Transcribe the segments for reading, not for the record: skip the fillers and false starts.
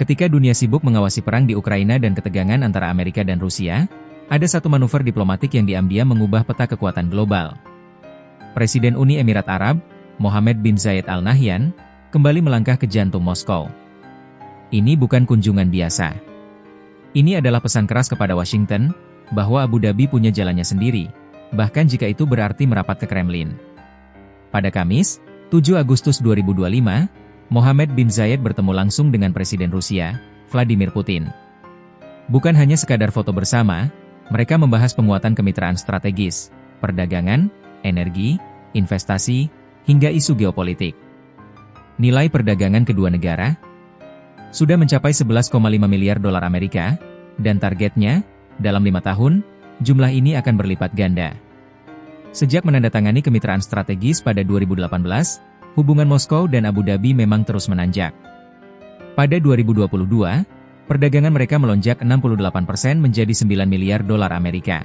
Ketika dunia sibuk mengawasi perang di Ukraina dan ketegangan antara Amerika dan Rusia, ada satu manuver diplomatik yang diambil mengubah peta kekuatan global. Presiden Uni Emirat Arab, Mohammed bin Zayed Al Nahyan, kembali melangkah ke jantung Moskow. Ini bukan kunjungan biasa. Ini adalah pesan keras kepada Washington, bahwa Abu Dhabi punya jalannya sendiri, bahkan jika itu berarti merapat ke Kremlin. Pada Kamis, 7 Agustus 2025, Mohammed bin Zayed bertemu langsung dengan Presiden Rusia, Vladimir Putin. Bukan hanya sekadar foto bersama, mereka membahas penguatan kemitraan strategis, perdagangan, energi, investasi, hingga isu geopolitik. Nilai perdagangan kedua negara sudah mencapai 11,5 miliar dolar Amerika, dan targetnya, dalam 5 tahun, jumlah ini akan berlipat ganda. Sejak menandatangani kemitraan strategis pada 2018, hubungan Moskow dan Abu Dhabi memang terus menanjak. Pada 2022, perdagangan mereka melonjak 68% menjadi 9 miliar dolar Amerika.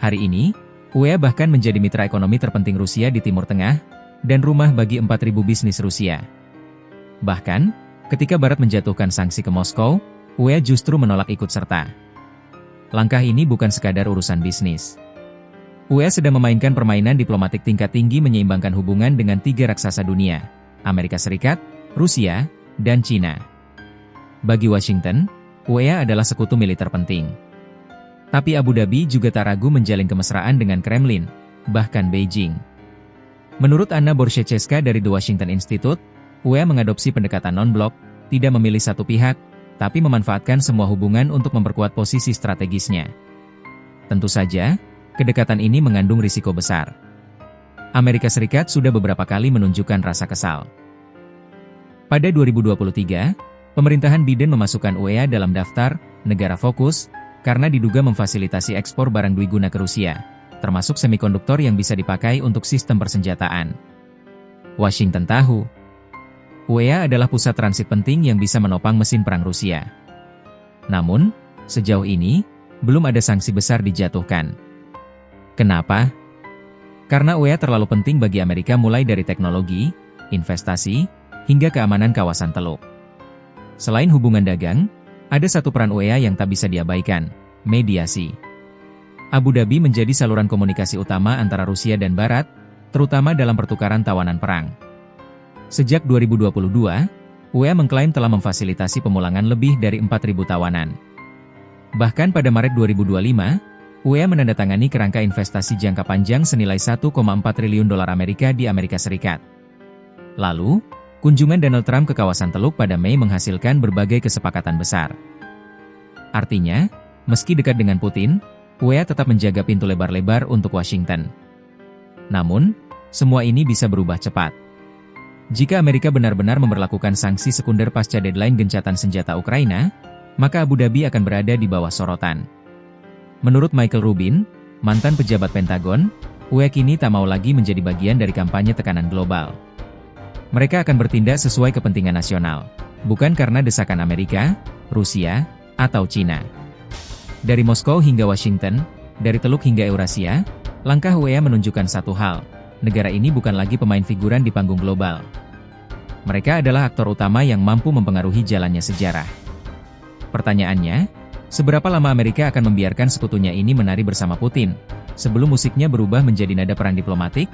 Hari ini, UE bahkan menjadi mitra ekonomi terpenting Rusia di Timur Tengah, dan rumah bagi 4.000 bisnis Rusia. Bahkan, ketika Barat menjatuhkan sanksi ke Moskow, UE justru menolak ikut serta. Langkah ini bukan sekadar urusan bisnis. UE sedang memainkan permainan diplomatik tingkat tinggi menyeimbangkan hubungan dengan 3 raksasa dunia, Amerika Serikat, Rusia, dan China. Bagi Washington, UE adalah sekutu militer penting. Tapi Abu Dhabi juga tak ragu menjalin kemesraan dengan Kremlin, bahkan Beijing. Menurut Anna Borshchevska dari The Washington Institute, UE mengadopsi pendekatan non-blok, tidak memilih satu pihak, tapi memanfaatkan semua hubungan untuk memperkuat posisi strategisnya. Tentu saja, kedekatan ini mengandung risiko besar. Amerika Serikat sudah beberapa kali menunjukkan rasa kesal. Pada 2023, pemerintahan Biden memasukkan UE dalam daftar negara fokus karena diduga memfasilitasi ekspor barang dwiguna ke Rusia, termasuk semikonduktor yang bisa dipakai untuk sistem persenjataan. Washington tahu, UE adalah pusat transit penting yang bisa menopang mesin perang Rusia. Namun, sejauh ini, belum ada sanksi besar dijatuhkan. Kenapa? Karena UE terlalu penting bagi Amerika mulai dari teknologi, investasi, hingga keamanan kawasan Teluk. Selain hubungan dagang, ada satu peran UE yang tak bisa diabaikan, mediasi. Abu Dhabi menjadi saluran komunikasi utama antara Rusia dan Barat, terutama dalam pertukaran tawanan perang. Sejak 2022, UE mengklaim telah memfasilitasi pemulangan lebih dari 4.000 tawanan. Bahkan pada Maret 2025, UE menandatangani kerangka investasi jangka panjang senilai 1,4 triliun dolar Amerika di Amerika Serikat. Lalu, kunjungan Donald Trump ke kawasan Teluk pada Mei menghasilkan berbagai kesepakatan besar. Artinya, meski dekat dengan Putin, UE tetap menjaga pintu lebar-lebar untuk Washington. Namun, semua ini bisa berubah cepat. Jika Amerika benar-benar memberlakukan sanksi sekunder pasca deadline gencatan senjata Ukraina, maka Abu Dhabi akan berada di bawah sorotan. Menurut Michael Rubin, mantan pejabat Pentagon, UE kini tak mau lagi menjadi bagian dari kampanye tekanan global. Mereka akan bertindak sesuai kepentingan nasional, bukan karena desakan Amerika, Rusia, atau China. Dari Moskow hingga Washington, dari Teluk hingga Eurasia, langkah UE menunjukkan satu hal, negara ini bukan lagi pemain figuran di panggung global. Mereka adalah aktor utama yang mampu mempengaruhi jalannya sejarah. Pertanyaannya, seberapa lama Amerika akan membiarkan sekutunya ini menari bersama Putin, sebelum musiknya berubah menjadi nada perang diplomatik?